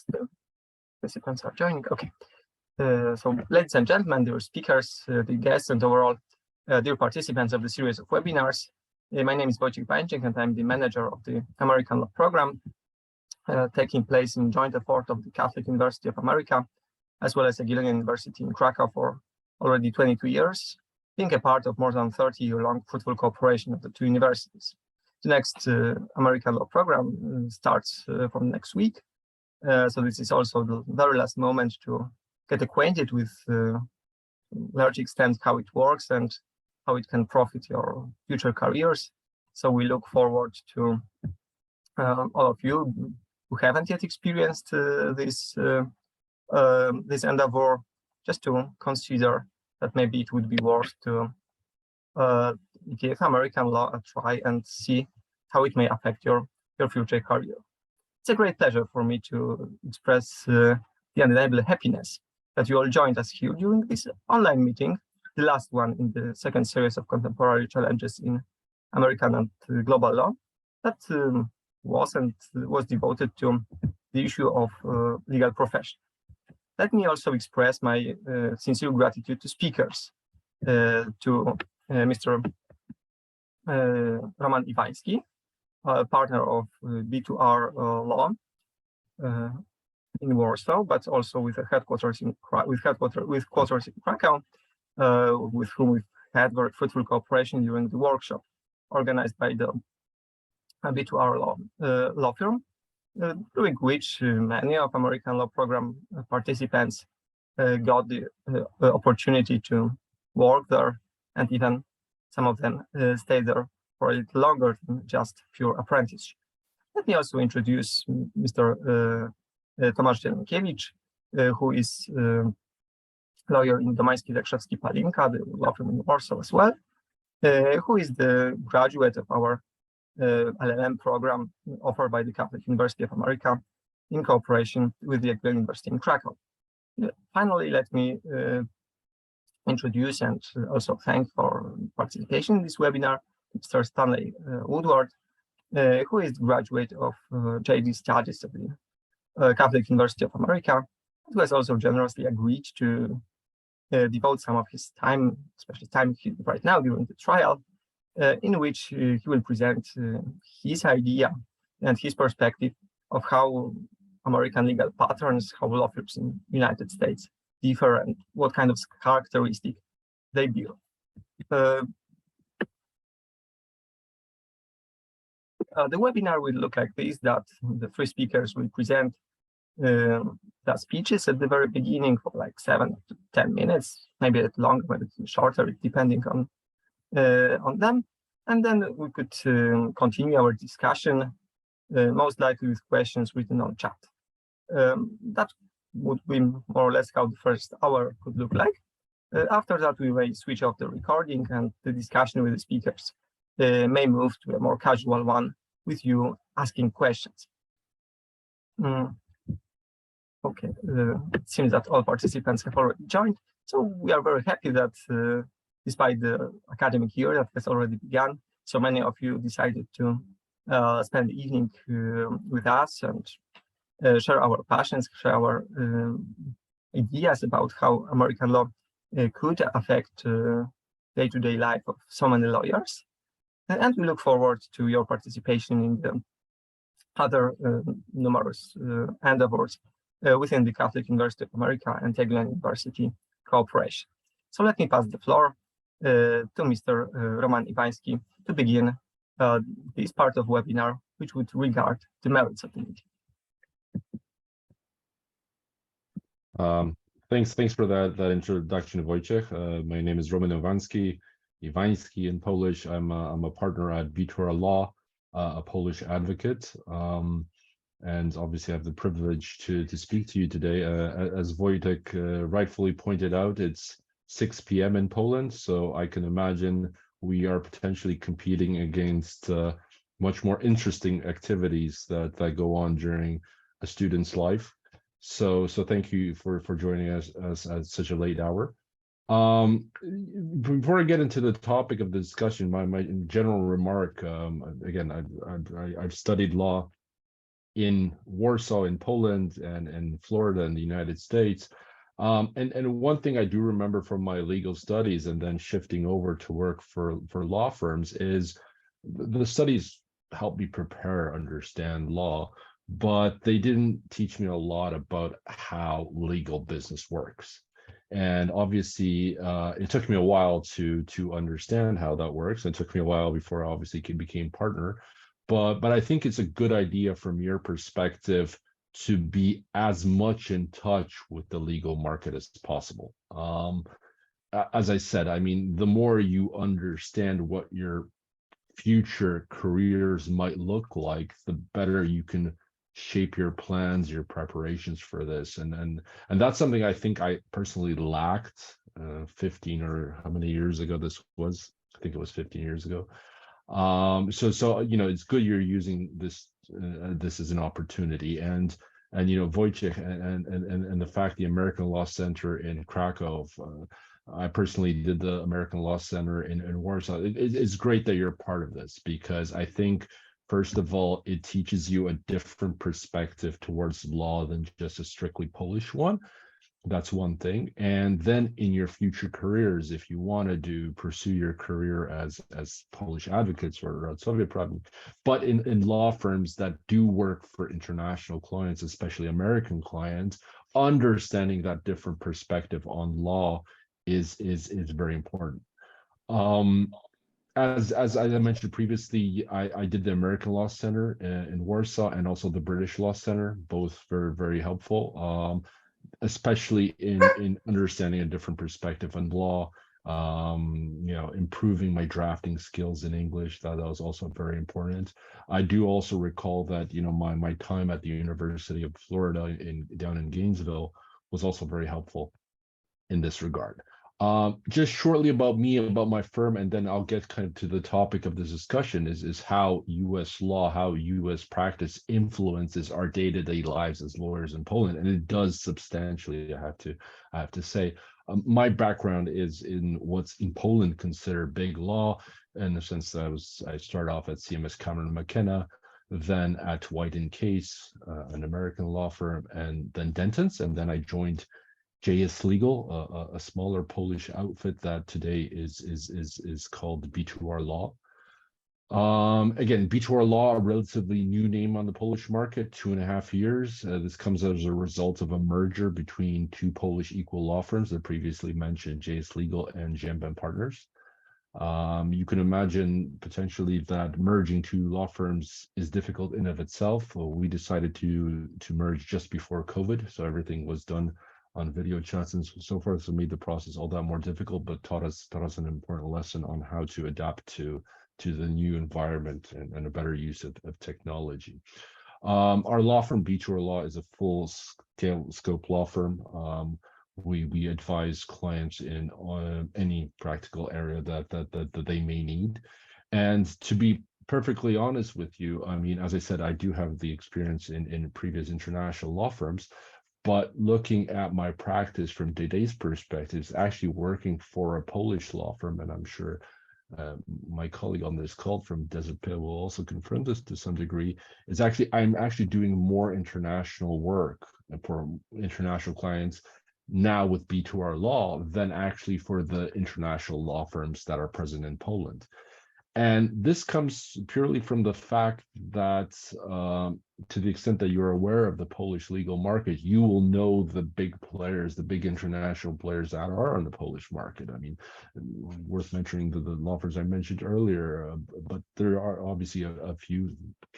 the participants are joining. Okay. So, ladies and gentlemen, dear speakers, the guests, and overall dear participants of the series of webinars, my name is Wojciech Bańczyk, and I'm the manager of the American Law Program, taking place in joint effort of the Catholic University of America, as well as the Jagiellonian University in Krakow for already 22 years, being a part of more than 30-year-long fruitful cooperation of the two universities. The next American Law Program starts from next week. So this is also the very last moment to get acquainted with large extent how it works and how it can profit your future careers. So we look forward to all of you who haven't yet experienced this endeavor, just to consider that maybe it would be worth to give American law a try and see how it may affect your future career. It's a great pleasure for me to express the undeniable happiness that you all joined us here during this online meeting, the last one in the second series of contemporary challenges in American and global law, that was devoted to the issue of legal profession. Let me also express my sincere gratitude to speakers, to Mr. Roman Iwański, partner of B2R Law in Warsaw, but also with headquarters in quarters in Krakow, with whom we've had very fruitful cooperation during the workshop organized by the B2R law firm, during which many of American Law Program participants got the opportunity to work there, and even some of them stayed there for a little longer than just pure apprenticeship. Let me also introduce Mr. Tomasz Zielenkiewicz, who is lawyer in Domański, Zakrzewski, Palinka, the law firm in Warsaw as well, who is the graduate of our LL.M program offered by the Catholic University of America in cooperation with the Jagiellonian University in Krakow. Finally, let me introduce and also thank for participation in this webinar Mr. Stanley Woodward, who is the graduate of JD studies of the Catholic University of America, who has also generously agreed to devote some of his time, especially time right now during the trial, in which he will present his idea and his perspective of how American legal patterns, how law firms in the United States differ, and what kind of characteristic they bear. The webinar will look like this, that the three speakers will present the speeches at the very beginning for like 7 to 10 minutes, maybe a bit longer, maybe shorter, depending on them. And then we could continue our discussion, most likely with questions written on chat. That would be more or less how the first hour could look like. After that, we may switch off the recording, and the discussion with the speakers may move to a more casual one with you asking questions. Okay, it seems that all participants have already joined. So we are very happy that despite the academic year that has already begun, so many of you decided to spend the evening with us and share our passions, share our ideas about how American law could affect day-to-day life of so many lawyers. And we look forward to your participation in the other numerous endeavors within the Catholic University of America and Jagiellonian University cooperation. So let me pass the floor to Mr. Roman Iwański to begin this part of webinar, which would regard the merits of the meeting. Thanks for that introduction, Wojciech. My name is Roman Iwański in Polish. I'm a partner at B2R Law, a Polish advocate, and obviously I have the privilege to speak to you today. As Wojciech rightfully pointed out, it's 6 p.m. in Poland, so I can imagine we are potentially competing against much more interesting activities that go on during a student's life. So thank you for joining us at such a late hour. Before I get into the topic of the discussion, my general remark, again, I've studied law in Warsaw, in Poland, and Florida in the United States. And one thing I do remember from my legal studies and then shifting over to work for law firms is the studies helped me prepare, understand law, but they didn't teach me a lot about how legal business works. And obviously, it took me a while to understand how that works. It took me a while before I obviously became partner. But I think it's a good idea from your perspective to be as much in touch with the legal market as possible. As I said, I mean, the more you understand what your future careers might look like, the better you can shape your plans, your preparations for this. And that's something I think I personally lacked 15 or how many years ago this was. I think it was 15 years ago. So you know, it's good you're using this this as an opportunity. And you know, Wojciech and the fact the American Law Center in Krakow, I personally did the American Law Center in Warsaw. It's great that you're part of this, because I think, first of all, it teaches you a different perspective towards law than just a strictly Polish one. That's one thing. And then in your future careers, if you want to pursue your career as Polish advocates or Soviet problem, but in law firms that do work for international clients, especially American clients, understanding that different perspective on law is very important. As I mentioned previously, I did the American Law Center in Warsaw and also the British Law Center, both very helpful. Especially in understanding a different perspective on law, you know, improving my drafting skills in English. That was also very important. I do also recall that, you know, my time at the University of Florida down in Gainesville was also very helpful in this regard. Just shortly about me, about my firm, and then I'll get kind of to the topic of this discussion is how U.S. law, how U.S. practice influences our day-to-day lives as lawyers in Poland, and it does substantially. I have to say, my background is in what's in Poland considered big law, in the sense that I started off at CMS Cameron McKenna, then at White & Case, an American law firm, and then Dentons, and then I joined JS Legal, a smaller Polish outfit that today is called B2R Law. Again, B2R Law, a relatively new name on the Polish market, 2.5 years. This comes as a result of a merger between two Polish equal law firms that previously mentioned, JS Legal and Ziemba Partners. You can imagine potentially that merging two law firms is difficult in of itself. We decided to merge just before COVID, so everything was done on video chats and so forth, so made the process all that more difficult, but taught us an important lesson on how to adapt to the new environment and a better use of technology. Our law firm, B2R Law, is a full scope law firm. We advise clients in any practical area that they may need. And to be perfectly honest with you, I mean, as I said, I do have the experience in previous international law firms. But looking at my practice from today's perspective, actually working for a Polish law firm, and I'm sure my colleague on this call from Desert Pit will also confirm this to some degree, is I'm actually doing more international work for international clients now with B2R Law than actually for the international law firms that are present in Poland. And this comes purely from the fact that to the extent that you're aware of the Polish legal market, you will know the big players, the big international players that are on the Polish market. I mean, worth mentioning the law firms I mentioned earlier, but there are obviously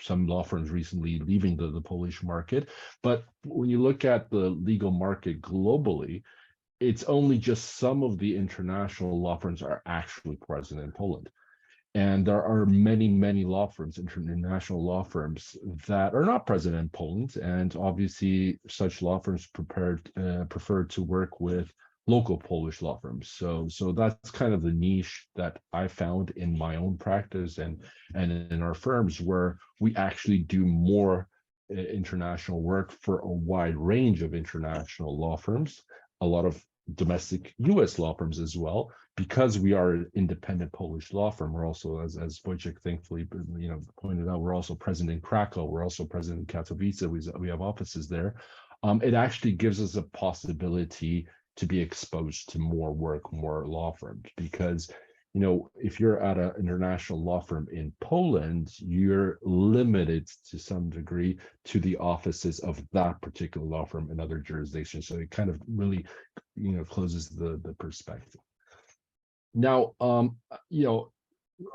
some law firms recently leaving the Polish market. But when you look at the legal market globally, it's only just some of the international law firms are actually present in Poland. And there are many law firms, international law firms, that are not present in Poland. And obviously, such law firms prefer to work with local Polish law firms. So that's kind of the niche that I found in my own practice and in our firms, where we actually do more international work for a wide range of international law firms. A lot of domestic US law firms as well. Because we are an independent Polish law firm, we're also, as Wojciech thankfully pointed out, we're also present in Krakow, we're also present in Katowice, we have offices there. It actually gives us a possibility to be exposed to more work, more law firms, because if you're at an international law firm in Poland, you're limited to some degree to the offices of that particular law firm in other jurisdictions. So it kind of really, closes the perspective. Now,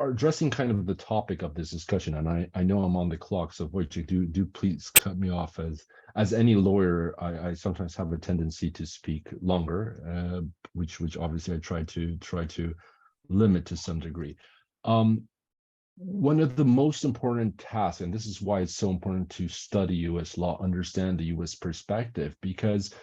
addressing kind of the topic of this discussion, and I know I'm on the clock, so Wojciech, do please cut me off. As any lawyer, I sometimes have a tendency to speak longer, which obviously I try to limit to some degree. One of the most important tasks, and this is why it's so important to study US law, understand the US perspective, because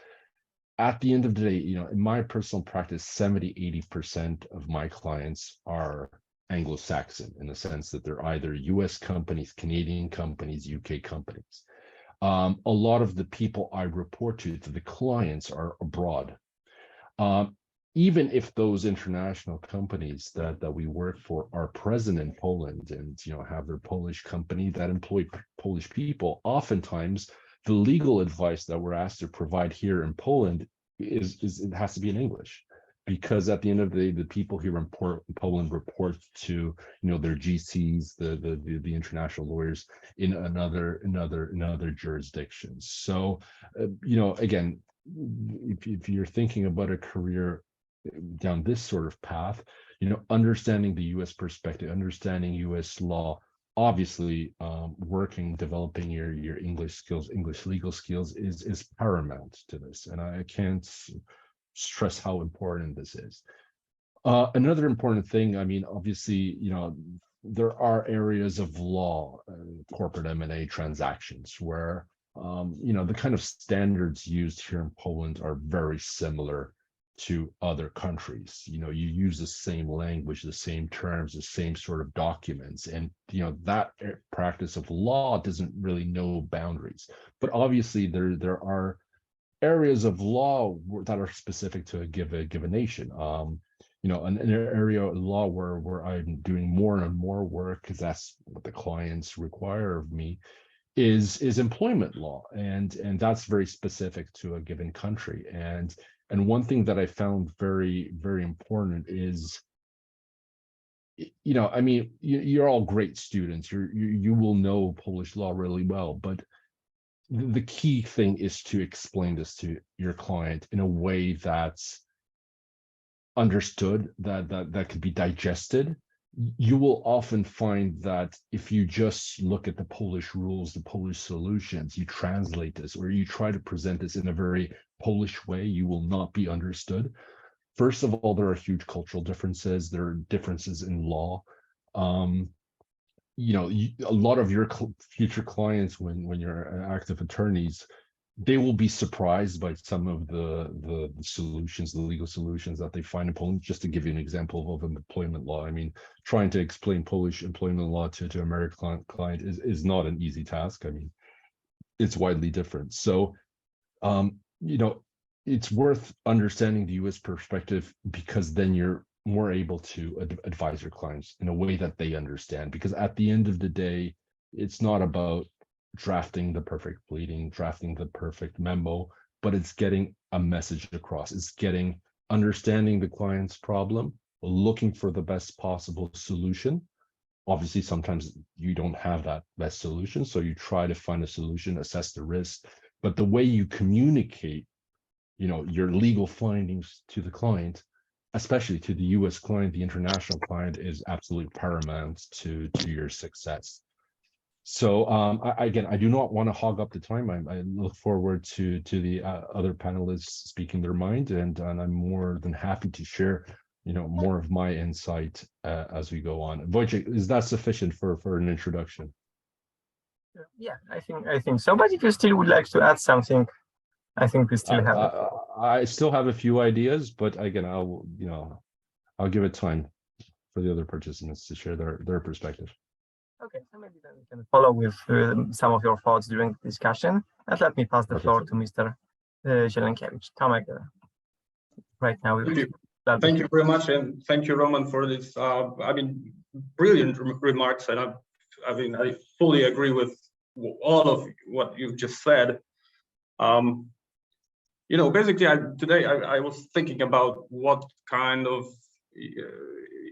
at the end of the day, in my personal practice, 70–80% of my clients are Anglo-Saxon, in the sense that they're either US companies, Canadian companies, UK companies. A lot of the people I report to the clients, are abroad. Even if those international companies that we work for are present in Poland and have their Polish company that employ Polish people, oftentimes the legal advice that we're asked to provide here in Poland it has to be in English, because at the end of the day, the people here in Poland report to their GCs, the international lawyers in another jurisdictions. So again, if you're thinking about a career down this sort of path, understanding the US perspective, understanding US law, obviously developing your English skills, English legal skills is paramount to this. And I can't stress how important this is. Another important thing, obviously, there are areas of law, corporate M&A transactions where, the kind of standards used here in Poland are very similar to other countries. You use the same language, the same terms, the same sort of documents, and that practice of law doesn't really know boundaries. But obviously there are areas of law that are specific to a given nation. An area of law where I'm doing more and more work, because that's what the clients require of me, is employment law, and that's very specific to a given country. And one thing that I found very, very important is, you're all great students. You will know Polish law really well, but the key thing is to explain this to your client in a way that's understood, that could be digested. You will often find that if you just look at the Polish rules, the Polish solutions, you translate this, or you try to present this in a very Polish way, you will not be understood. First of all, there are huge cultural differences. There are differences in law. A lot of your future clients, when you're active attorneys, they will be surprised by some of the solutions, the legal solutions that they find in Poland. Just to give you an example of employment law, trying to explain Polish employment law to an American client is not an easy task. It's widely different. So, it's worth understanding the US perspective, because then you're more able to advise your clients in a way that they understand. Because at the end of the day, it's not about drafting the perfect pleading, drafting the perfect memo, but it's getting a message across. It's understanding the client's problem, looking for the best possible solution. Obviously, sometimes you don't have that best solution, so you try to find a solution, assess the risk. But the way you communicate, your legal findings to the client, especially to the US client, the international client, is absolutely paramount to your success. So I do not want to hog up the time. I look forward to the other panelists speaking their mind, and I'm more than happy to share more of my insight as we go on. Wojciech, is that sufficient for an introduction? Yeah, I think so. But if you still would like to add something, I think we still have. I still have a few ideas, but again, I'll give it time for the other participants to share their perspective. Okay, so maybe then we can follow with some of your thoughts during the discussion. And let me pass the floor to Mr. Zielenkiewicz. Tomasz. right now. Thank you. Thank you very much, and thank you, Roman, for this. I mean, brilliant remarks, and I fully agree with all of what you've just said. You know, basically, today I was thinking about what kind of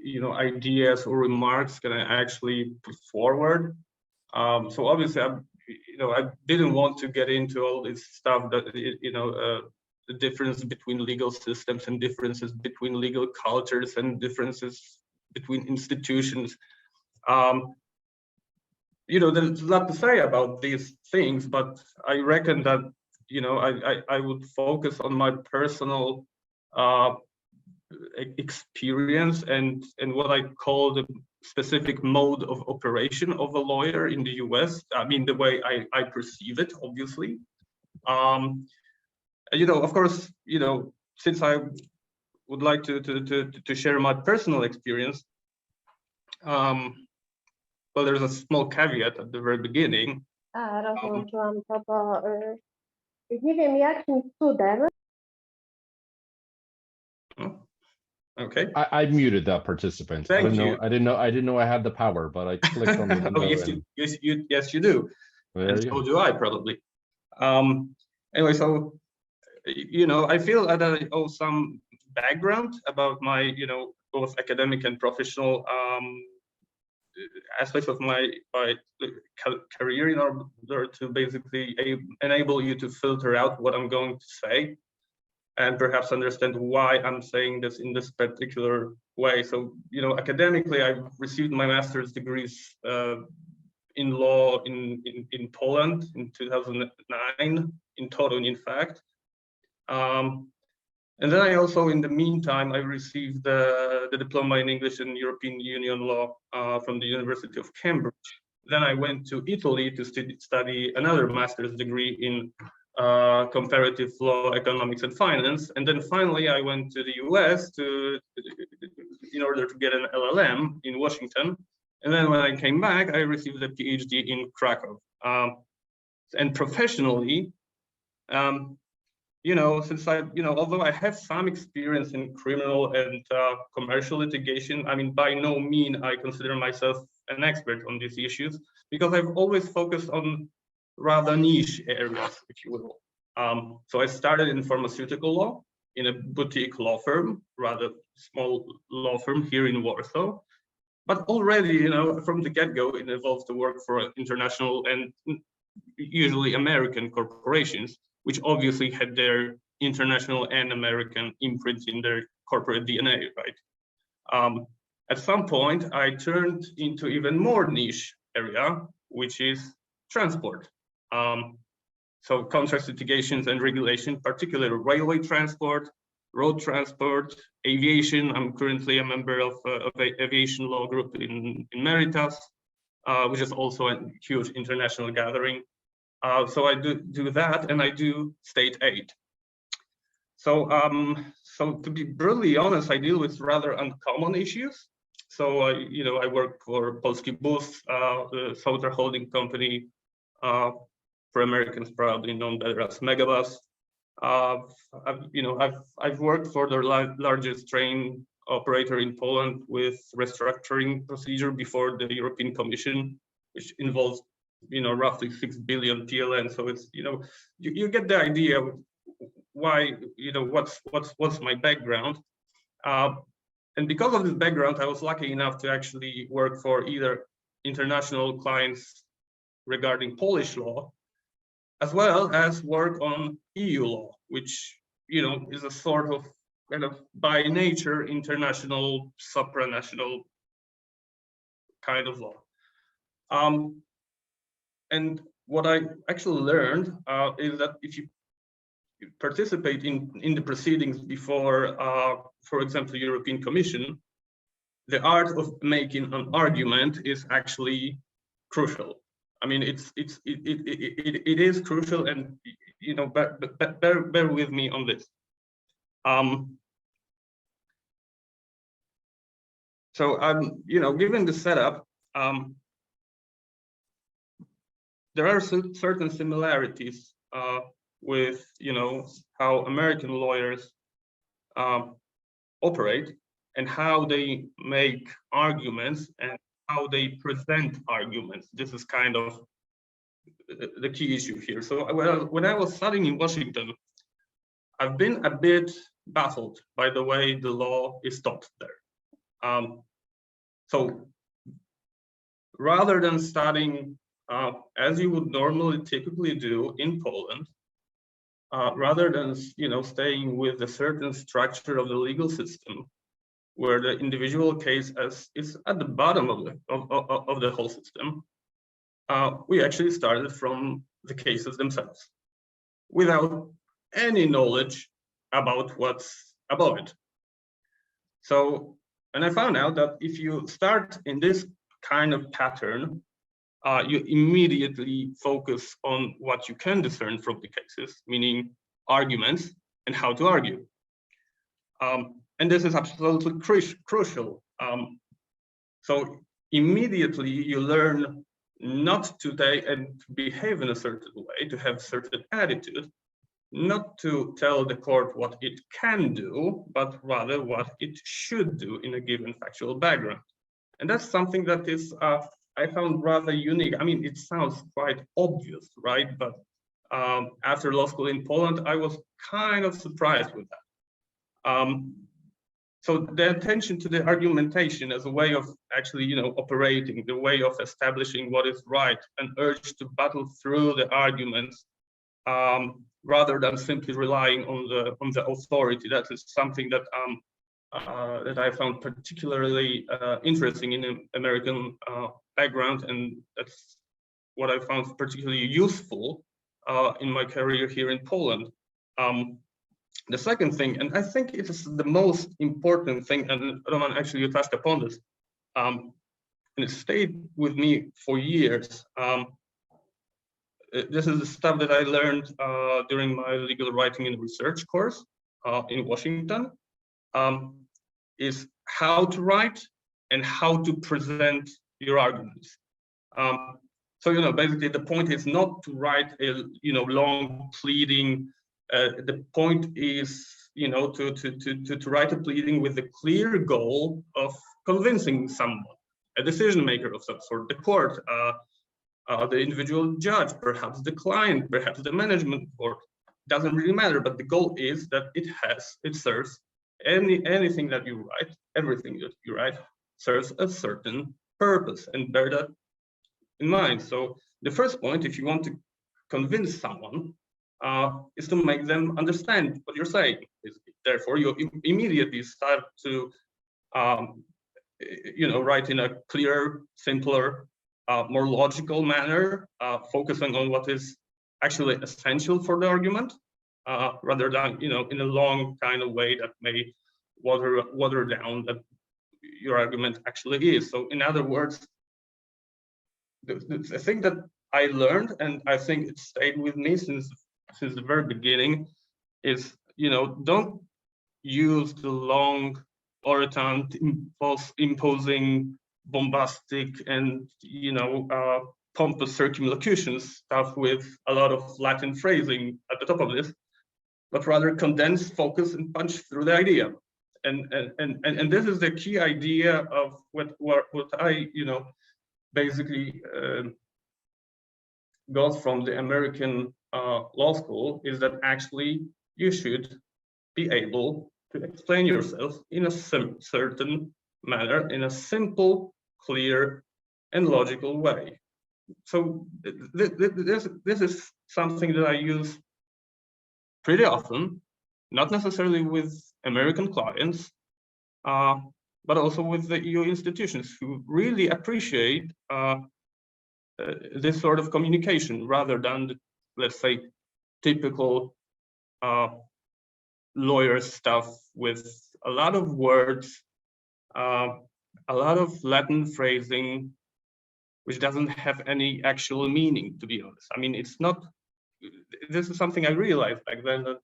you know, ideas or remarks can I actually put forward. So obviously, I didn't want to get into all this stuff that the difference between legal systems and differences between legal cultures and differences between institutions. There's a lot to say about these things, but I reckon that I would focus on my personal experience and what I call the specific mode of operation of a lawyer in the US. I mean, the way I perceive it, obviously. Of course, since I would like to share my personal experience, well, there's a small caveat at the very beginning. Rozłączyłam to, bo nie wiem jakim cudem. Okay. I muted that participant. Thank you. I didn't know I had the power, but I clicked on the window. Yes, you do. And so do I, probably. Anyway, so I feel that I owe some background about my both academic and professional aspects of my career in order to basically enable you to filter out what I'm going to say and perhaps understand why I'm saying this in this particular way. So, academically, I received my master's degrees in law in Poland in 2009, in Toruń, in fact. And then I also, in the meantime, I received the diploma in English and European Union law from the University of Cambridge. Then I went to Italy to study another master's degree in comparative law, economics, and finance. And then finally, I went to the US in order to get an LL.M. in Washington. And then when I came back, I received a PhD in Krakow. And professionally, since although I have some experience in criminal and commercial litigation, I mean, by no means I consider myself an expert on these issues, because I've always focused on rather niche areas, if you will. So I started in pharmaceutical law in a boutique law firm, rather small law firm here in Warsaw. But already, from the get-go, it involved to work for international and usually American corporations, which obviously had their international and American imprint in their corporate DNA, right? At some point, I turned into even more niche area, which is transport. So contract litigations and regulation, particularly railway transport, road transport, aviation. I'm currently a member of aviation law group in Meritas, which is also a huge international gathering. So I do that, and I do state aid. So to be brutally honest, I deal with rather uncommon issues. So I work for Polski Bus, the software holding company, for Americans probably known better as Megabus. I've worked for the largest train operator in Poland with restructuring procedure before the European Commission, which involves roughly 6 billion PLN. So it's you get the idea why what's my background. And because of this background, I was lucky enough to actually work for either international clients regarding Polish law, as well as work on EU law, which is a sort of kind of by nature international supranational kind of law. And what I actually learned is that if you participate in the proceedings before, for example, the European Commission, the art of making an argument is actually crucial. I mean, it is crucial, and bear with me on this. So given the setup, there are certain similarities with how American lawyers operate and how they make arguments and how they present arguments. This is kind of the key issue here. So when I was studying in Washington, I've been a bit baffled by the way the law is taught there. So rather than studying as you would normally typically do in Poland, rather than staying with a certain structure of the legal system, where the individual case is at the bottom of the whole system, we actually started from the cases themselves, without any knowledge about what's above it. So, and I found out that if you start in this kind of pattern, you immediately focus on what you can discern from the cases, meaning arguments and how to argue. And this is absolutely crucial. So immediately you learn not to take and behave in a certain way, to have a certain attitude, not to tell the court what it can do, but rather what it should do in a given factual background. And that's something that is, I found rather unique. I mean, it sounds quite obvious, right? But after law school in Poland, I was kind of surprised with that. So the attention to the argumentation as a way of actually, operating, the way of establishing what is right, an urge to battle through the arguments, rather than simply relying on the authority. That is something that that I found particularly interesting in an American background, and that's what I found particularly useful in my career here in Poland. The second thing, and I think it is the most important thing, and Roman, actually you touched upon this, and it stayed with me for years. This is the stuff that I learned during my legal writing and research course in Washington, is how to write and how to present your arguments. So, basically the point is not to write a, long pleading. The point is, to write a pleading with the clear goal of convincing someone, a decision maker of some sort, the court, the individual judge, perhaps the client, perhaps the management board. Doesn't really matter, but the goal is that it serves anything that you write, everything that you write serves a certain purpose, and bear that in mind. So the first point, if you want to convince someone, is to make them understand what you're saying. Therefore, you immediately start to, write in a clearer, simpler, more logical manner, focusing on what is actually essential for the argument, rather than, in a long kind of way that may water down that your argument actually is. So, in other words, the thing that I learned, and I think it stayed with me since the very beginning, is don't use the long orotund, imposing, bombastic, and pompous circumlocution stuff with a lot of Latin phrasing at the top of this, but rather condense, focus, and punch through the idea. And this is the key idea of what I basically got from the American law school, is that actually you should be able to explain yourself in a certain manner, in a simple, clear, and logical way. So this is something that I use pretty often, not necessarily with American clients, but also with the EU institutions, who really appreciate this sort of communication, rather than, let's say, typical lawyer stuff with a lot of words, a lot of Latin phrasing, which doesn't have any actual meaning, to be honest. I mean, it's not, this is something I realized back then, that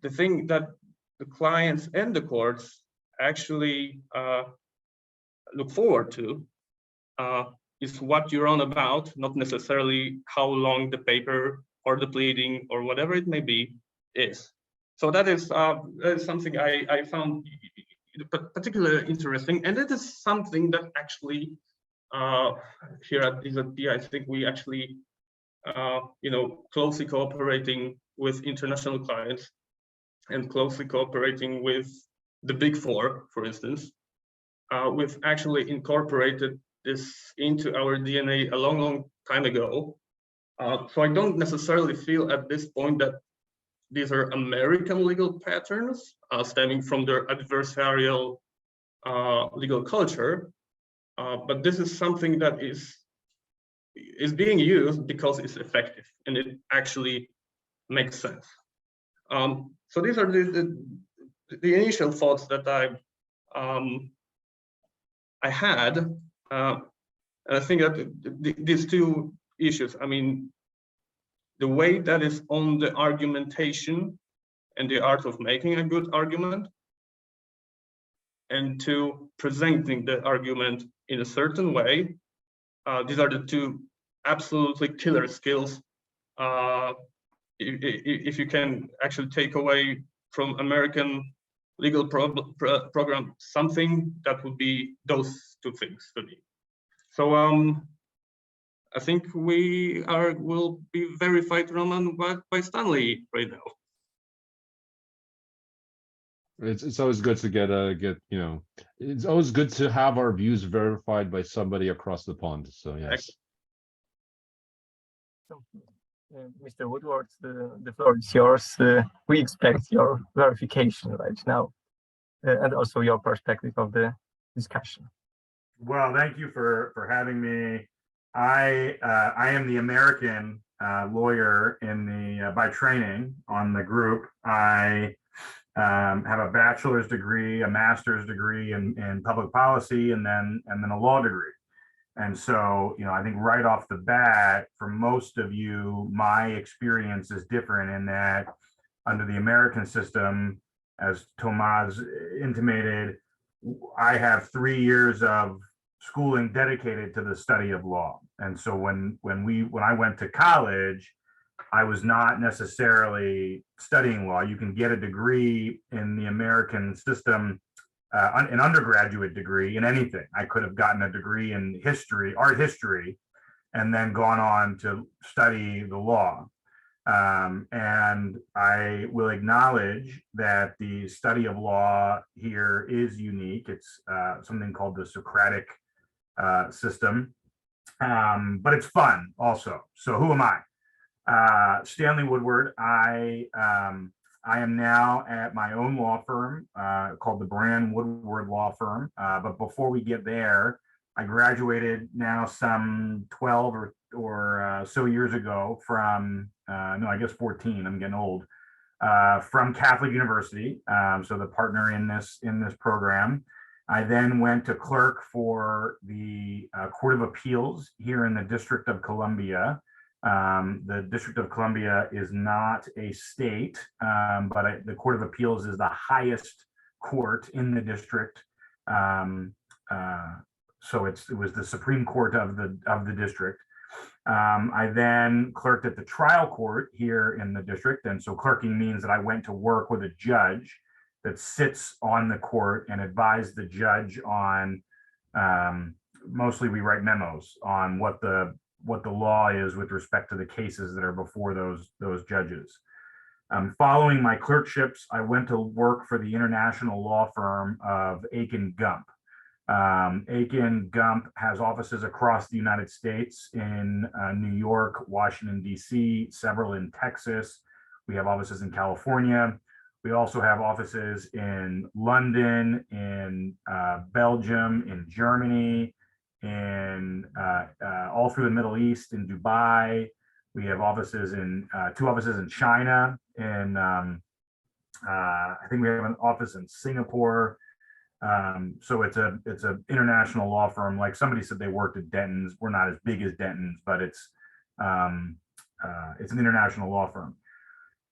the thing that the clients and the courts actually look forward to is what you're on about, not necessarily how long the paper or the pleading or whatever it may be is. So that is something I found particularly interesting, and it is something that actually here at DZP, I think we actually closely cooperating with international clients and closely cooperating with the Big Four, for instance. We've actually incorporated this into our DNA a long time ago. So I don't necessarily feel at this point that these are American legal patterns stemming from their adversarial legal culture, but this is something that is being used because it's effective and it actually makes sense. So these are the initial thoughts that I had. And I think that these two issues, I mean, the way that is on the argumentation and the art of making a good argument, and to presenting the argument in a certain way, these are the two absolutely killer skills. If you can actually take away from American legal program something, that would be those two things for me. So I think we will be verified, Roman, by Stanley right now. It's always good to get it's always good to have our views verified by somebody across the pond. So yes. So, Mr. Woodward, the floor is yours. We expect your verification right now, and also your perspective of the discussion. Well, thank you for having me. I am the American lawyer in the by training on the group. I have a bachelor's degree, a master's degree in public policy, and then a law degree. And so, I think right off the bat, for most of you, my experience is different in that under the American system, as Tomasz intimated, I have 3 years of schooling dedicated to the study of law. And so when I went to college, I was not necessarily studying law. You can get a degree in the American system, an undergraduate degree in anything. I could have gotten a degree in history, art history, and then gone on to study the law. And I will acknowledge that the study of law here is unique. It's something called the Socratic system, but it's fun also. So who am I? Stanley Woodward. I am now at my own law firm called the Brand Woodward Law Firm. But before we get there, I graduated now some 12 or so years ago from, no, I guess 14, I'm getting old, from Catholic University. So the partner in this program. I then went to clerk for the Court of Appeals here in the District of Columbia. The District of Columbia is not a state, but the Court of Appeals is the highest court in the district. So it was the Supreme Court of the district. I then clerked at the trial court here in the district, and so clerking means that I went to work with a judge that sits on the court and advise the judge on. Mostly, we write memos on what the law is with respect to the cases that are before those judges. Following my clerkships, I went to work for the international law firm of Aiken Gump. Aiken Gump has offices across the United States in New York, Washington, D.C., several in Texas. We have offices in California. We also have offices in London, in Belgium, in Germany, in all through the Middle East, in Dubai. We have offices in 2 offices in China, and I think we have an office in Singapore. So it's an international law firm. Like somebody said, they worked at Denton's. We're not as big as Denton's, but it's an international law firm.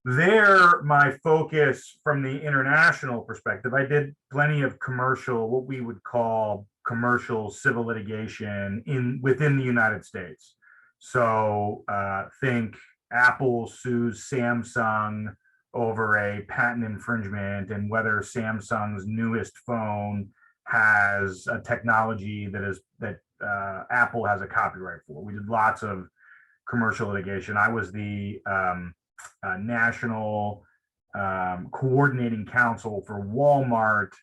There, my focus from the international perspective, I did plenty of commercial, what we would call commercial civil litigation within the United States. So think Apple sues Samsung over a patent infringement and whether Samsung's newest phone has a technology that Apple has a copyright for. We did lots of commercial litigation. I was the national coordinating counsel for Walmart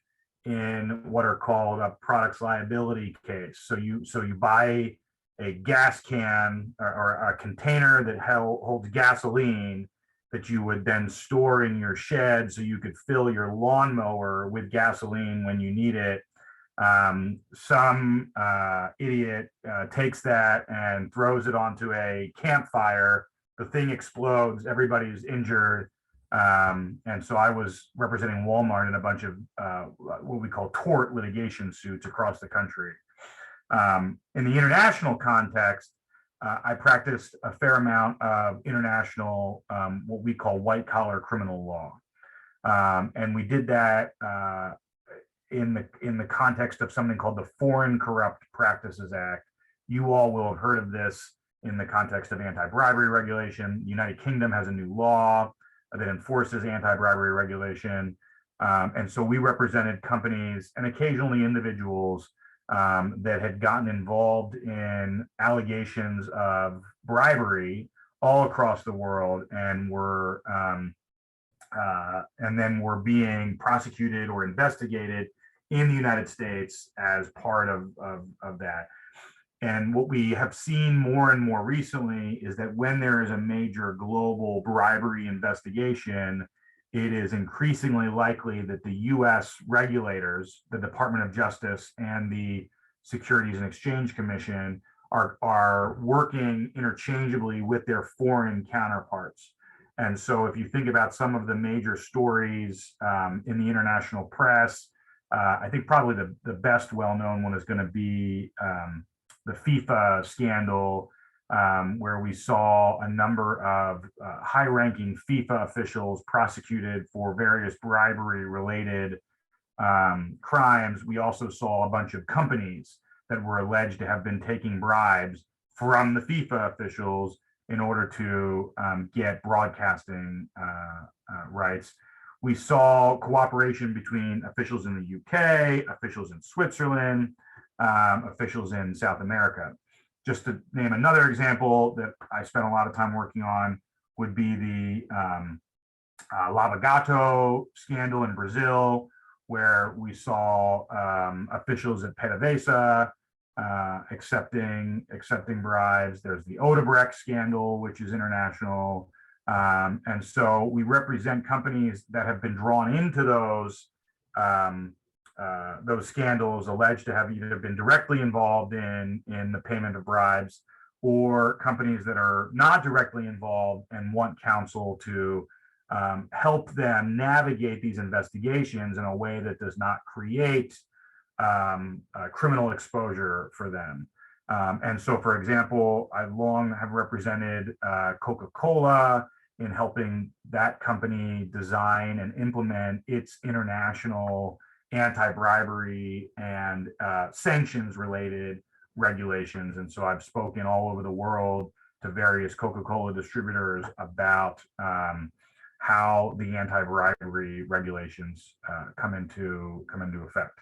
in what are called a products liability case. So you buy a gas can or a container that holds gasoline that you would then store in your shed so you could fill your lawnmower with gasoline when you need it. Some idiot takes that and throws it onto a campfire. The thing explodes, everybody's injured. And so I was representing Walmart in a bunch of what we call tort litigation suits across the country. In the international context, I practiced a fair amount of international, what we call white collar criminal law. And we did that in the context of something called the Foreign Corrupt Practices Act. You all will have heard of this in the context of anti-bribery regulation. The United Kingdom has a new law that enforces anti-bribery regulation. And so we represented companies and occasionally individuals that had gotten involved in allegations of bribery all across the world and then were being prosecuted or investigated in the United States as part of that. And what we have seen more and more recently is that when there is a major global bribery investigation, it is increasingly likely that the US regulators, the Department of Justice and the Securities and Exchange Commission are working interchangeably with their foreign counterparts. And so if you think about some of the major stories in the international press, I think probably the best well-known one is going to be the FIFA scandal, where we saw a number of high-ranking FIFA officials prosecuted for various bribery-related crimes. We also saw a bunch of companies that were alleged to have been taking bribes from the FIFA officials in order to get broadcasting rights. We saw cooperation between officials in the UK, officials in Switzerland, officials in South America. Just to name another example that I spent a lot of time working on would be the Lava Gato scandal in Brazil, where we saw officials at PDVSA accepting bribes. There's the Odebrecht scandal, which is international. And so we represent companies that have been drawn into those scandals alleged to have either been directly involved in the payment of bribes, or companies that are not directly involved and want counsel to help them navigate these investigations in a way that does not create criminal exposure for them. And so, for example, I long have represented Coca-Cola in helping that company design and implement its international anti-bribery and sanctions-related regulations. And so I've spoken all over the world to various Coca-Cola distributors about how the anti-bribery regulations come into effect.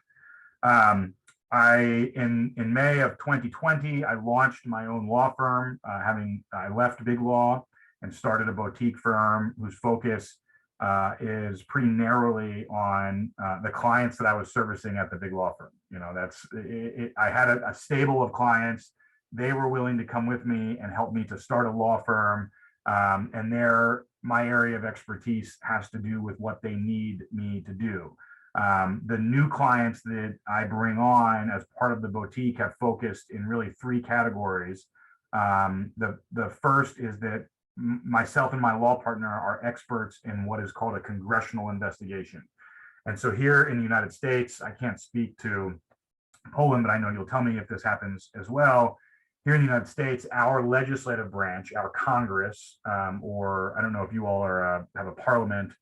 In May of 2020, I launched my own law firm, I left Big Law and started a boutique firm whose focus is pretty narrowly on the clients that I was servicing at the Big Law firm. You know, I had a stable of clients. They were willing to come with me and help me to start a law firm. And my area of expertise has to do with what they need me to do. The new clients that I bring on as part of the boutique have focused in really three categories. The first is that myself and my law partner are experts in what is called a congressional investigation. And so here in the United States, I can't speak to Poland, but I know you'll tell me if this happens as well. Here in the United States, our legislative branch, our Congress, or I don't know if you all have a parliament,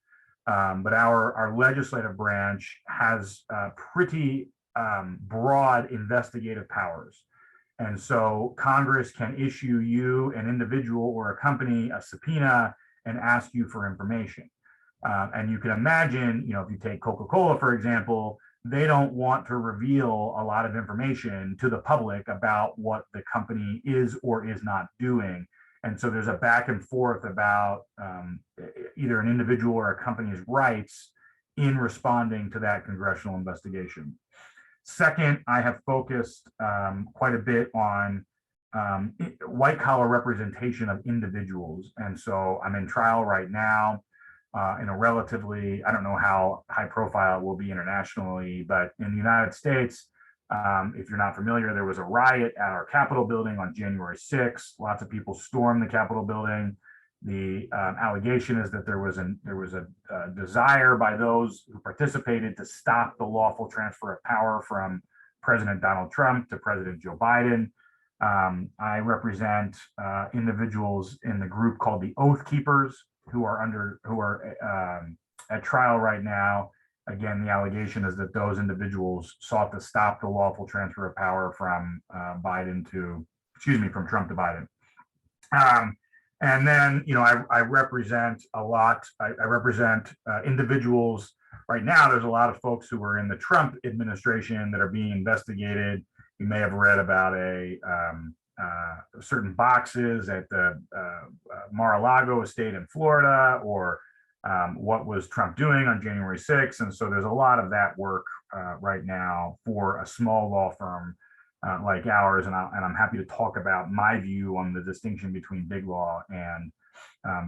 but our legislative branch has pretty broad investigative powers. And so Congress can issue you, an individual or a company, a subpoena and ask you for information. And you can imagine, if you take Coca-Cola, for example, they don't want to reveal a lot of information to the public about what the company is or is not doing. And so there's a back and forth about either an individual or a company's rights in responding to that congressional investigation. Second, I have focused quite a bit on white collar representation of individuals. And so I'm in trial right now in a relatively, I don't know how high profile it will be internationally, but in the United States, if you're not familiar, there was a riot at our Capitol building on January 6th. Lots of people stormed the Capitol building. The allegation is that there was a desire by those who participated to stop the lawful transfer of power from President Donald Trump to President Joe Biden. I represent individuals in the group called the Oath Keepers who are at trial right now. Again, the allegation is that those individuals sought to stop the lawful transfer of power from from Trump to Biden. And then, I represent a lot. I represent individuals right now. There's a lot of folks who are in the Trump administration that are being investigated. You may have read about certain boxes at the Mar-a-Lago estate in Florida, or what was Trump doing on January 6th. And so there's a lot of that work right now for a small law firm like ours, and I'm happy to talk about my view on the distinction between big law and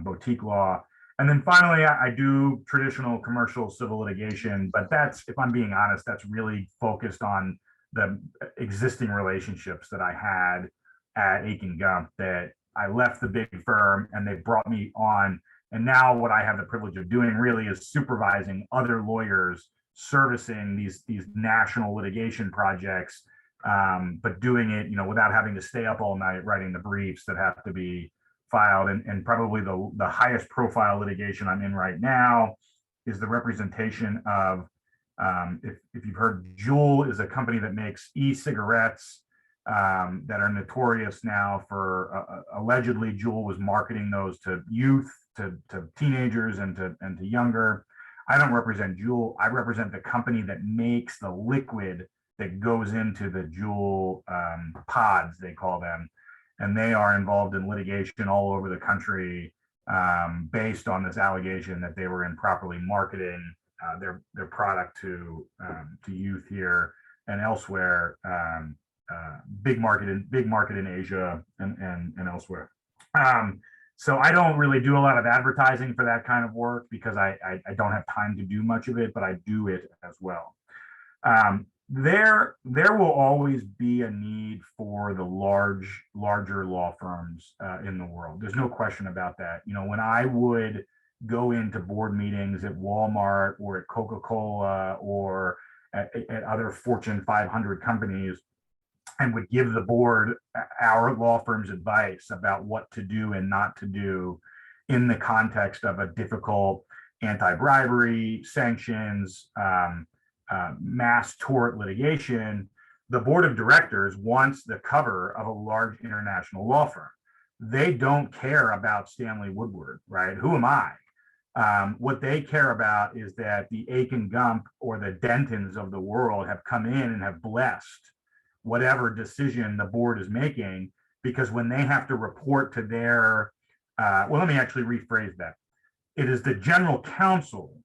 boutique law. And then finally, I do traditional commercial civil litigation, but that's, if I'm being honest, that's really focused on the existing relationships that I had at Akin Gump, that I left the big firm and they brought me on. And now what I have the privilege of doing really is supervising other lawyers servicing these national litigation projects, but doing it, without having to stay up all night writing the briefs that have to be filed. And probably the highest profile litigation I'm in right now is the representation of, if you've heard, Juul is a company that makes e-cigarettes that are notorious now for allegedly Juul was marketing those to youth, to teenagers and to younger. I don't represent Juul. I represent the company that makes the liquid that goes into the Juul pods, they call them. And they are involved in litigation all over the country based on this allegation that they were improperly marketing their product to youth here and elsewhere. Big market in Asia and elsewhere. So I don't really do a lot of advertising for that kind of work because I don't have time to do much of it, but I do it as well. There will always be a need for the larger law firms in the world. There's no question about that. When I would go into board meetings at Walmart or at Coca-Cola or at other Fortune 500 companies, and would give the board our law firm's advice about what to do and not to do in the context of a difficult anti-bribery, sanctions, mass tort litigation, the board of directors wants the cover of a large international law firm. They don't care about Stanley Woodward, right? Who am I? What they care about is that the Akin Gump or the Dentons of the world have come in and have blessed whatever decision the board is making, because when they have to report to their, let me actually rephrase that. It is the general counsel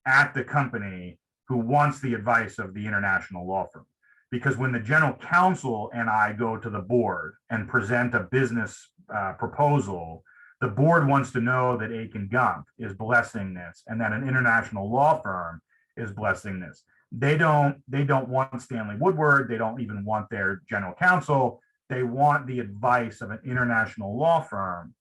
at the company who wants the advice of the international law firm. Because when the general counsel and I go to the board and present a business proposal, the board wants to know that Akin Gump is blessing this and that an international law firm is blessing this. They don't want Stanley Woodward. They don't even want their general counsel. They want the advice of an international law firm.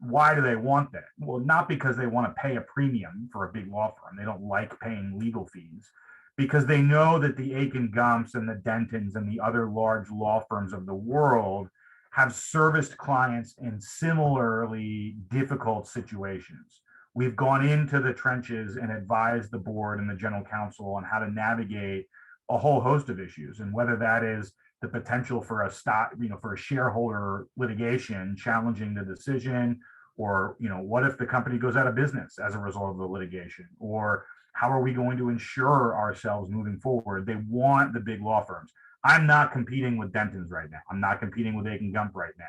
Why do they want that? Well, not because they want to pay a premium for a big law firm. They don't like paying legal fees, because they know that the Akin Gumps and the Dentons and the other large law firms of the world have serviced clients in similarly difficult situations. We've gone into the trenches and advised the board and the general counsel on how to navigate a whole host of issues, and whether that is the potential for a stock, for a shareholder litigation challenging the decision, Or, what if the company goes out of business as a result of the litigation? Or how are we going to insure ourselves moving forward? They want the big law firms. I'm not competing with Dentons right now. I'm not competing with Aiken Gump right now.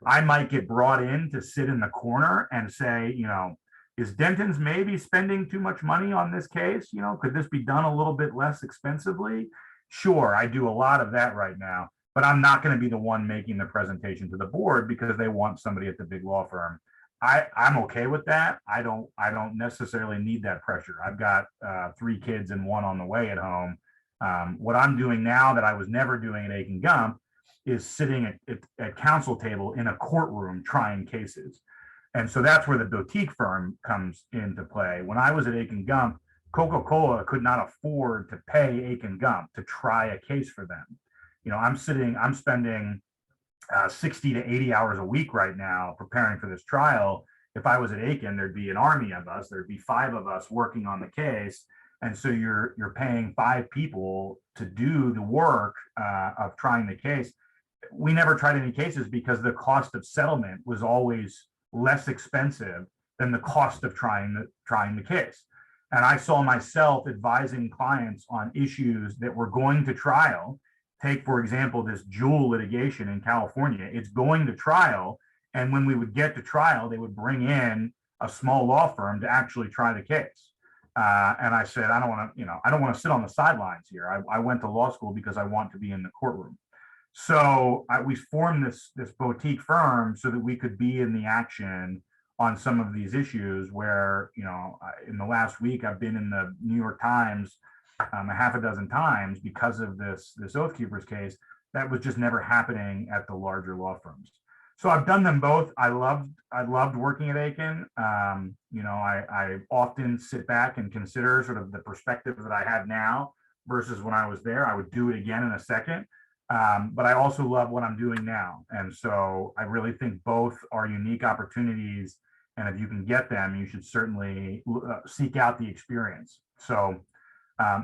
I might get brought in to sit in the corner and say, is Dentons maybe spending too much money on this case? Could this be done a little bit less expensively? Sure, I do a lot of that right now, but I'm not going to be the one making the presentation to the board because they want somebody at the big law firm. I'm okay with that. I don't necessarily need that pressure. I've got 3 kids and 1 on the way at home. What I'm doing now that I was never doing at Aiken Gump is sitting at counsel table in a courtroom trying cases. And so that's where the boutique firm comes into play. When I was at Aiken Gump, Coca-Cola could not afford to pay Aiken Gump to try a case for them. I'm spending 60 to 80 hours a week right now preparing for this trial. If I was at Aiken, there'd be an army of us. There'd be 5 of us working on the case. And so you're paying 5 people to do the work of trying the case. We never tried any cases because the cost of settlement was always less expensive than the cost of trying the case. And I saw myself advising clients on issues that were going to trial. Take, for example, this Juul litigation in California. It's going to trial. And when we would get to trial, they would bring in a small law firm to actually try the case. And I said, I don't want to sit on the sidelines here. I went to law school because I want to be in the courtroom. So we formed this boutique firm so that we could be in the action on some of these issues where, in the last week, I've been in the New York Times a half a dozen times because of this Oath Keepers case that was just never happening at the larger law firms. So I've done them both. I loved working at Aiken. I often sit back and consider sort of the perspective that I have now versus when I was there. I would do it again in a second. But I also love what I'm doing now. And so I really think both are unique opportunities. And if you can get them, you should certainly seek out the experience. So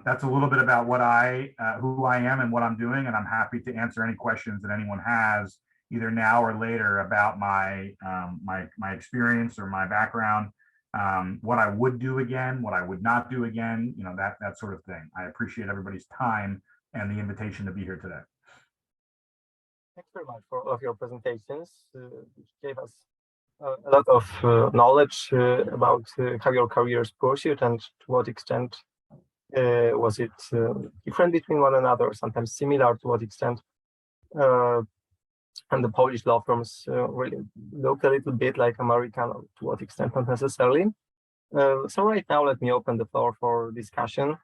that's a little bit about who I am and what I'm doing. And I'm happy to answer any questions that anyone has, either now or later, about my experience or my background, what I would do again, what I would not do again, that sort of thing. I appreciate everybody's time and the invitation to be here today. Thanks very much for all of your presentations, which gave us a lot of knowledge about how your careers pursued and to what extent was it different between one another, or sometimes similar, to what extent and the Polish law firms really look a little bit like American, or to what extent not necessarily. So right now, let me open the floor for discussion.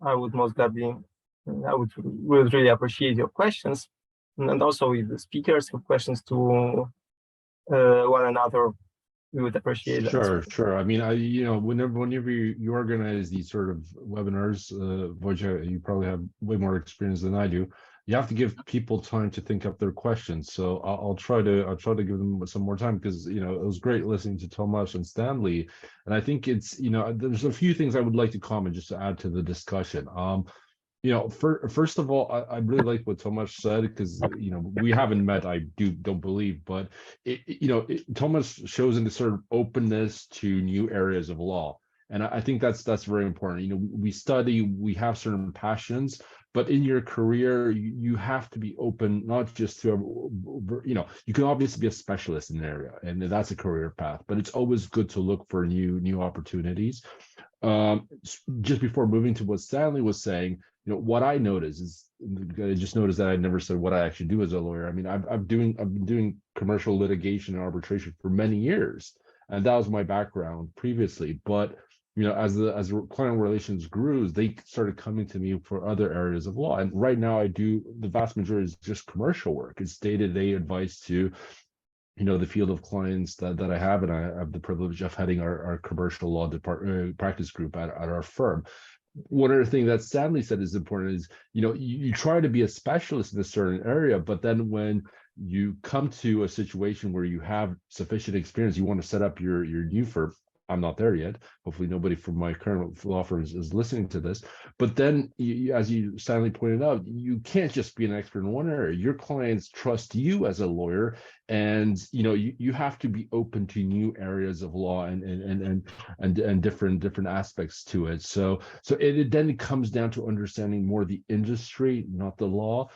I would really appreciate your questions. And also, if the speakers have questions to one another, we would appreciate that. Sure. I mean, whenever you organize these sort of webinars, Wojciech, you probably have way more experience than I do. You have to give people time to think up their questions. So I'll try to give them some more time, because it was great listening to Tomasz and Stanley, and I think it's there's a few things I would like to comment just to add to the discussion. First of all, I really like what Tomasz said, because we haven't met, I don't believe, but Tomasz shows in this sort of openness to new areas of law, and I think that's very important. We study, we have certain passions, but in your career, you have to be open, not just to you can obviously be a specialist in an area, and that's a career path, but it's always good to look for new opportunities. Just before moving to what Stanley was saying, what I noticed is, I just noticed that I never said what I actually do as a lawyer. I mean, I've been doing commercial litigation and arbitration for many years, and that was my background previously. But as the client relations grew, they started coming to me for other areas of law. And right now, the vast majority is just commercial work. It's day-to-day advice to the field of clients that I have, and I have the privilege of heading our commercial law department practice group at our firm. One other thing that Stanley said is important is, you try to be a specialist in a certain area, but then when you come to a situation where you have sufficient experience, you want to set up your new firm, I'm not there yet. Hopefully nobody from my current law firm is listening to this. But then, as you Stanley pointed out, you can't just be an expert in one area. Your clients trust you as a lawyer, and you have to be open to new areas of law and different aspects to it. So it then comes down to understanding more the industry, not the law,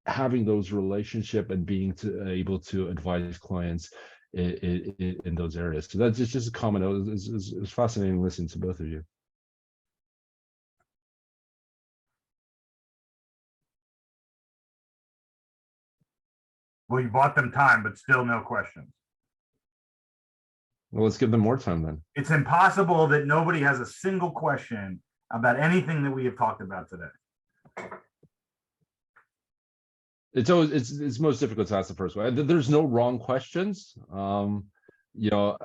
having those relationship and being able to advise clients in those areas. So that's just a comment. It's fascinating listening to both of you. Well, you bought them time, but still no questions. Well, let's give them more time then. It's impossible that nobody has a single question about anything that we have talked about today. It's most difficult to ask the first one. There's no wrong questions. You're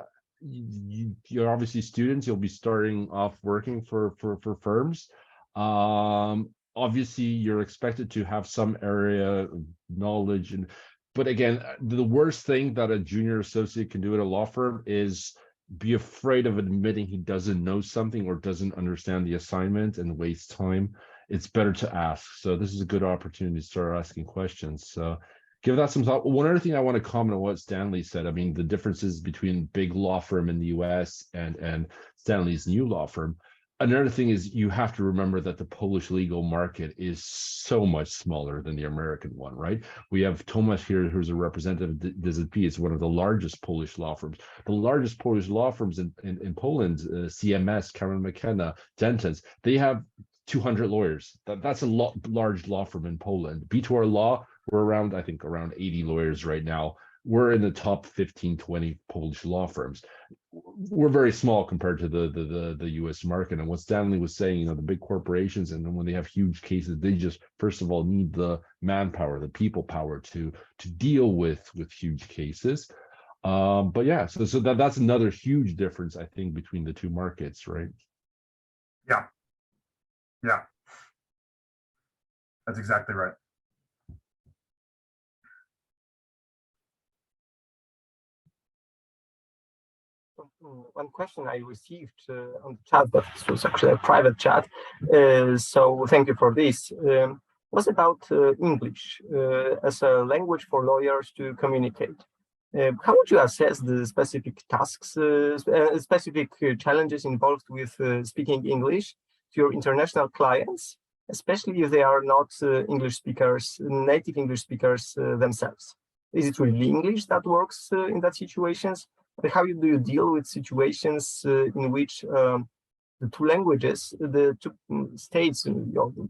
obviously students. You'll be starting off working for firms. Obviously, you're expected to have some area of knowledge, but again, the worst thing that a junior associate can do at a law firm is be afraid of admitting he doesn't know something or doesn't understand the assignment and waste time. It's better to ask. So this is a good opportunity to start asking questions. So give that some thought. One other thing I want to comment on what Stanley said. I mean, the differences between big law firm in the US and Stanley's new law firm. Another thing is you have to remember that the Polish legal market is so much smaller than the American one, right? We have Tomasz here, who's a representative of DZP. It's one of the largest Polish law firms. The largest Polish law firms in Poland, CMS, Karen McKenna, Dentons, they have 200 lawyers. That's a large law firm in Poland. B2R Law, we're around 80 lawyers right now. We're in the top 15, 20 Polish law firms. We're very small compared to the US market. And what Stanley was saying, the big corporations, and then when they have huge cases, they just, first of all, need the manpower, the people power to deal with huge cases. But yeah, so that's another huge difference, I think, between the two markets, right? Yeah, that's exactly right. One question I received on the chat, but this was actually a private chat, so thank you for this, was about English as a language for lawyers to communicate. How would you assess the specific tasks, specific challenges involved with speaking English to your international clients, especially if they are not English speakers, native English speakers themselves? Is it really English that works in that situations? How do you deal with situations in which the two languages, the two states,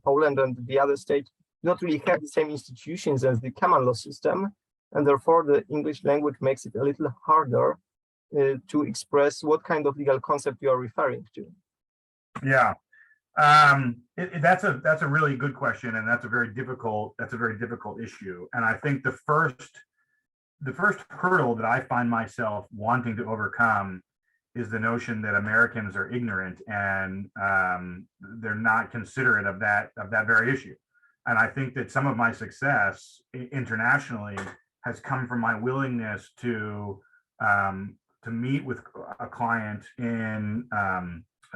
Poland and the other state, do not really have the same institutions as the common law system, and therefore the English language makes it a little harder to express what kind of legal concept you are referring to? Yeah, that's a really good question, and that's a very difficult issue. And I think the first hurdle that I find myself wanting to overcome is the notion that Americans are ignorant and they're not considerate of that very issue. And I think that some of my success internationally has come from my willingness to meet with a client in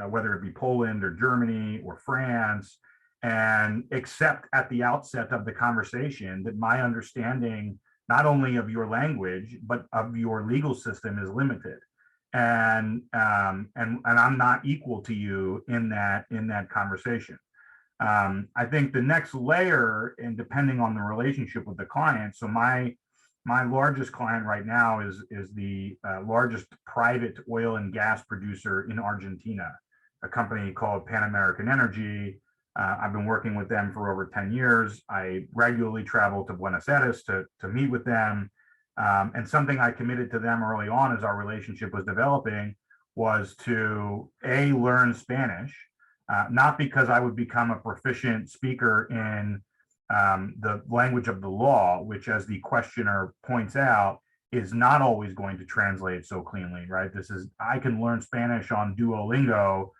whether it be Poland or Germany or France, and accept at the outset of the conversation that my understanding not only of your language, but of your legal system is limited. And I'm not equal to you in that conversation. I think the next layer, and depending on the relationship with the client, so my largest client right now is the largest private oil and gas producer in Argentina, a company called Pan American Energy. I've been working with them for over 10 years. I regularly travel to Buenos Aires to meet with them. And something I committed to them early on as our relationship was developing was to learn Spanish, not because I would become a proficient speaker in the language of the law, which, as the questioner points out, is not always going to translate so cleanly, right? I can learn Spanish on Duolingo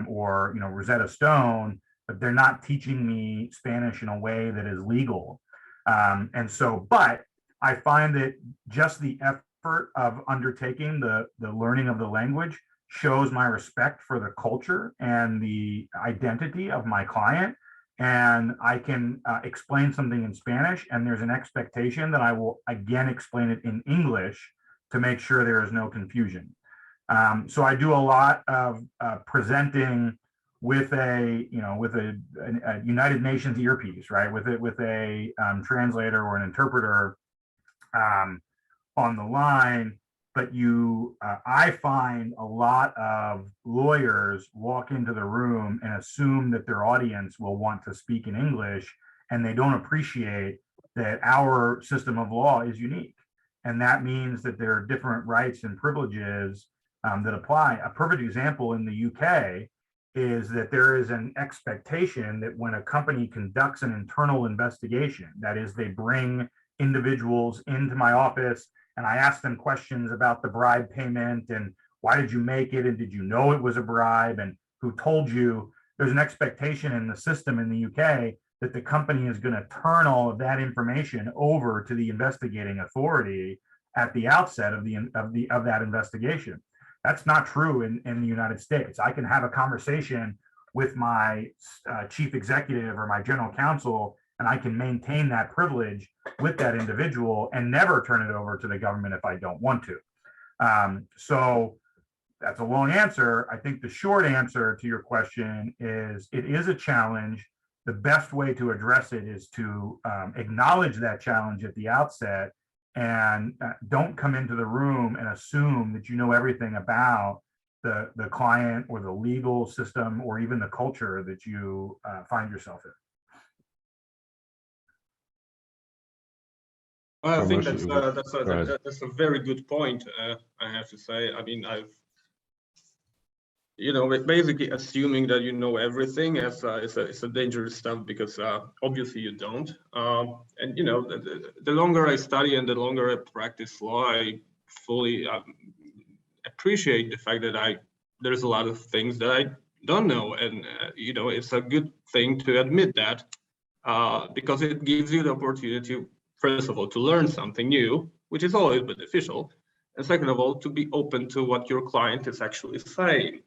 or Rosetta Stone, but they're not teaching me Spanish in a way that is legal. But I find that just the effort of undertaking the learning of the language shows my respect for the culture and the identity of my client. And I can explain something in Spanish, and there's an expectation that I will again explain it in English to make sure there is no confusion. So I do a lot of presenting with a United Nations earpiece, right? With a translator or an interpreter on the line. But I find a lot of lawyers walk into the room and assume that their audience will want to speak in English, and they don't appreciate that our system of law is unique. And that means that there are different rights and privileges that apply. A perfect example in the UK is that there is an expectation that when a company conducts an internal investigation, that is, they bring individuals into my office and I ask them questions about the bribe payment and why did you make it, and did you know it was a bribe, and who told you. There's an expectation in the system in the UK that the company is going to turn all of that information over to the investigating authority at the outset of that investigation. That's not true in the United States. I can have a conversation with my chief executive or my general counsel, and I can maintain that privilege with that individual and never turn it over to the government if I don't want to. So that's a long answer. I think the short answer to your question is it is a challenge. The best way to address it is to acknowledge that challenge at the outset, and don't come into the room and assume that you know everything about the client or the legal system or even the culture that you find yourself in. I think Tomasz, that's a very good point. I have to say. I mean, basically assuming that you know everything is a dangerous stuff, because obviously you don't. And the longer I study and the longer I practice law, I fully appreciate the fact that there's a lot of things that I don't know, and it's a good thing to admit that, because it gives you the opportunity, first of all, to learn something new, which is always beneficial, and second of all, to be open to what your client is actually saying.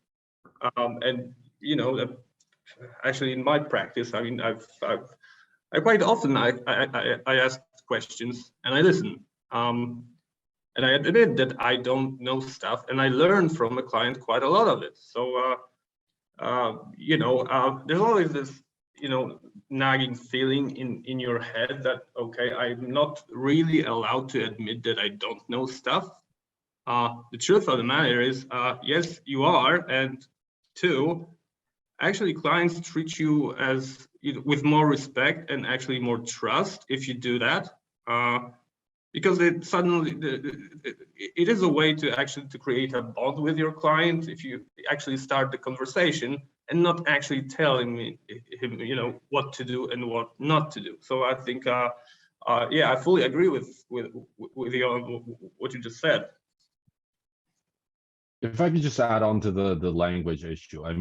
And actually, in my practice, I mean, I quite often I ask questions and I listen, and I admit that I don't know stuff, and I learn from a client quite a lot of it. So there's always this nagging feeling in your head that, okay, I'm not really allowed to admit that I don't know stuff. The truth of the matter is, yes, you are, and two, actually clients treat you as with more respect and actually more trust if you do that, because it is a way to create a bond with your client if you actually start the conversation and not actually telling him what to do and what not to do. So I think I fully agree with you on what you just said. If I could just add on to the language issue, I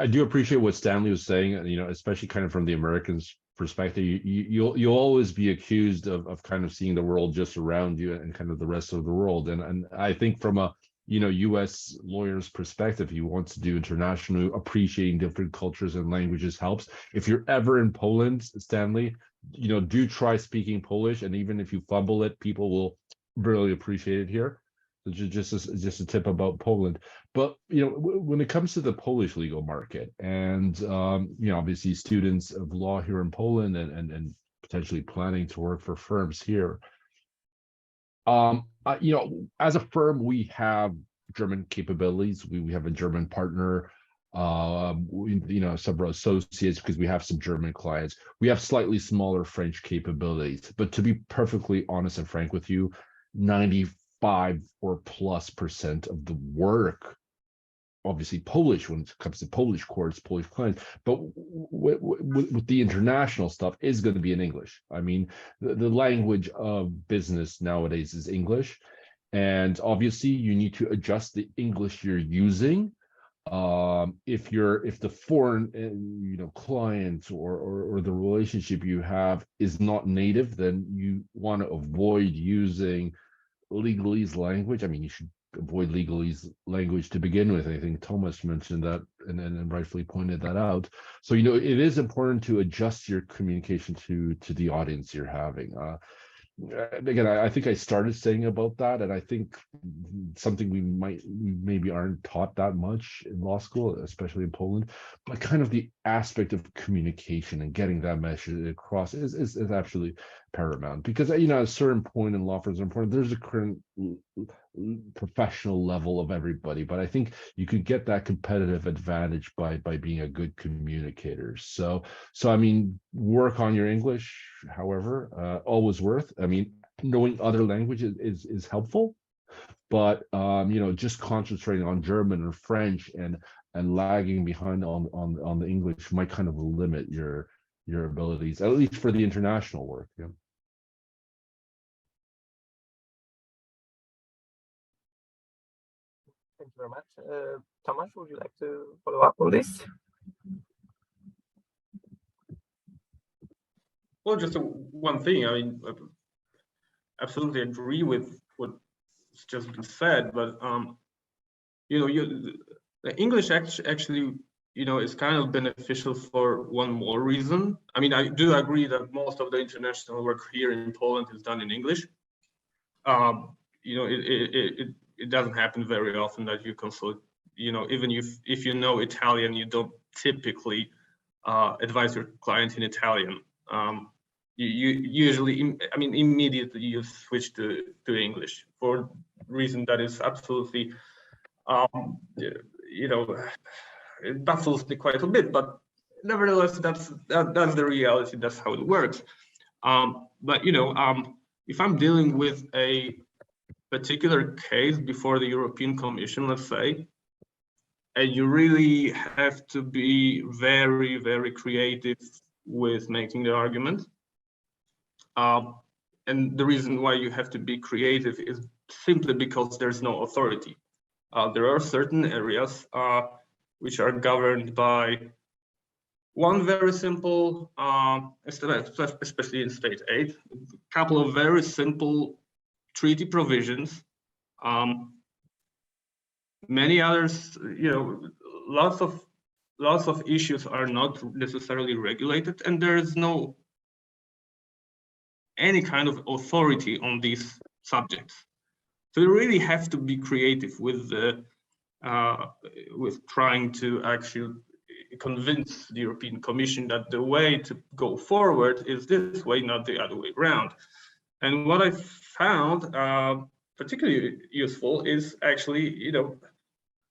do appreciate what Stanley was saying, especially kind of from the Americans' perspective. You'll always be accused of kind of seeing the world just around you and kind of the rest of the world. And I think from a U.S. lawyer's perspective, he wants to do international, appreciating different cultures and languages helps. If you're ever in Poland, Stanley, do try speaking Polish, and even if you fumble it, people will really appreciate it here. Just a tip about Poland. But when it comes to the Polish legal market, and obviously students of law here in Poland and potentially planning to work for firms here, as a firm, we have German capabilities. We have a German partner, several associates, because we have some German clients. We have slightly smaller French capabilities. But to be perfectly honest and frank with you, 95% or plus of the work, obviously Polish when it comes to Polish courts, Polish clients, but with the international stuff is going to be in English. I mean, the language of business nowadays is English, and obviously you need to adjust the English you're using. If the foreign client or the relationship you have is not native, then you want to avoid using legalese language. I mean, you should avoid legalese language to begin with. I think Tomasz mentioned that and rightfully pointed that out. So, you know, it is important to adjust your communication to the audience you're having. Again, I think I started saying about that, and I think something we maybe aren't taught that much in law school, especially in Poland, but kind of the aspect of communication and getting that message across is absolutely paramount. Because, you know, at a certain point in law firms are important, there's a current professional level of everybody, but I think you could get that competitive advantage by being a good communicator. So I mean, work on your English, however, always worth. I mean, knowing other languages is helpful, but you know, just concentrating on German or French and lagging behind on the English might kind of limit your abilities, at least for the international work. Yeah. Thank you very much. Tomasz, would you like to follow up on this? Well, just one thing. I mean, I absolutely agree with what's just been said, but you know, the English actually, you know, is kind of beneficial for one more reason. I mean, I do agree that most of the international work here in Poland is done in English. You know, it doesn't happen very often that you consult, you know, even if you know Italian, you don't typically advise your client in Italian. You usually, I mean, immediately you switch to English for reason that is absolutely, you know, it baffles me quite a bit, but nevertheless, that's the reality. That's how it works. But you know, if I'm dealing with a particular case before the European Commission, let's say, and you really have to be very, very creative with making the argument. And the reason why you have to be creative is simply because there's no authority. There are certain areas which are governed by one very simple, especially in state aid, a couple of very simple treaty provisions. Many others, you know, lots of issues are not necessarily regulated, and there is no any kind of authority on these subjects. So you really have to be creative with trying to actually convince the European Commission that the way to go forward is this way, not the other way around. And what I found particularly useful is actually, you know,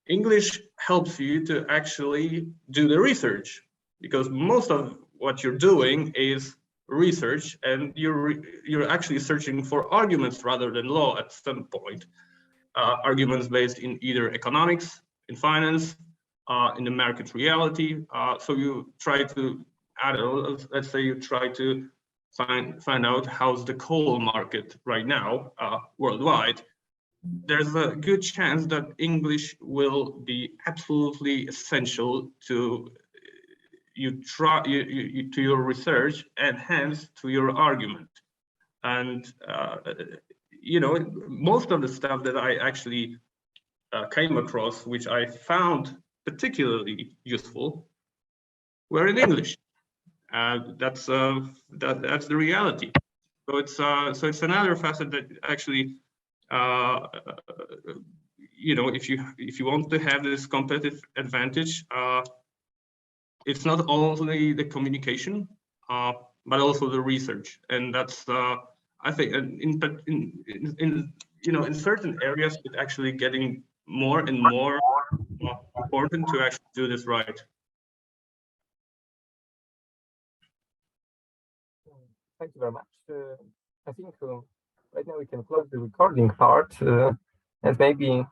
English helps you to actually do the research, because most of what you're doing is research, and you're actually searching for arguments rather than law at some point. Arguments based in either economics, in finance, in the market reality. So you try to, let's say you try to find out how's the coal market right now worldwide. There's a good chance that English will be absolutely essential to to your research and hence to your argument. And you know, most of the stuff that I actually came across, which I found particularly useful, were in English. That's the reality. So it's another facet that actually, you know, if you want to have this competitive advantage, it's not only the communication, but also the research, and that's I think in you know, in certain areas it's actually getting more and more important to actually do this right. Thank you very much. I think right now we can close the recording part and maybe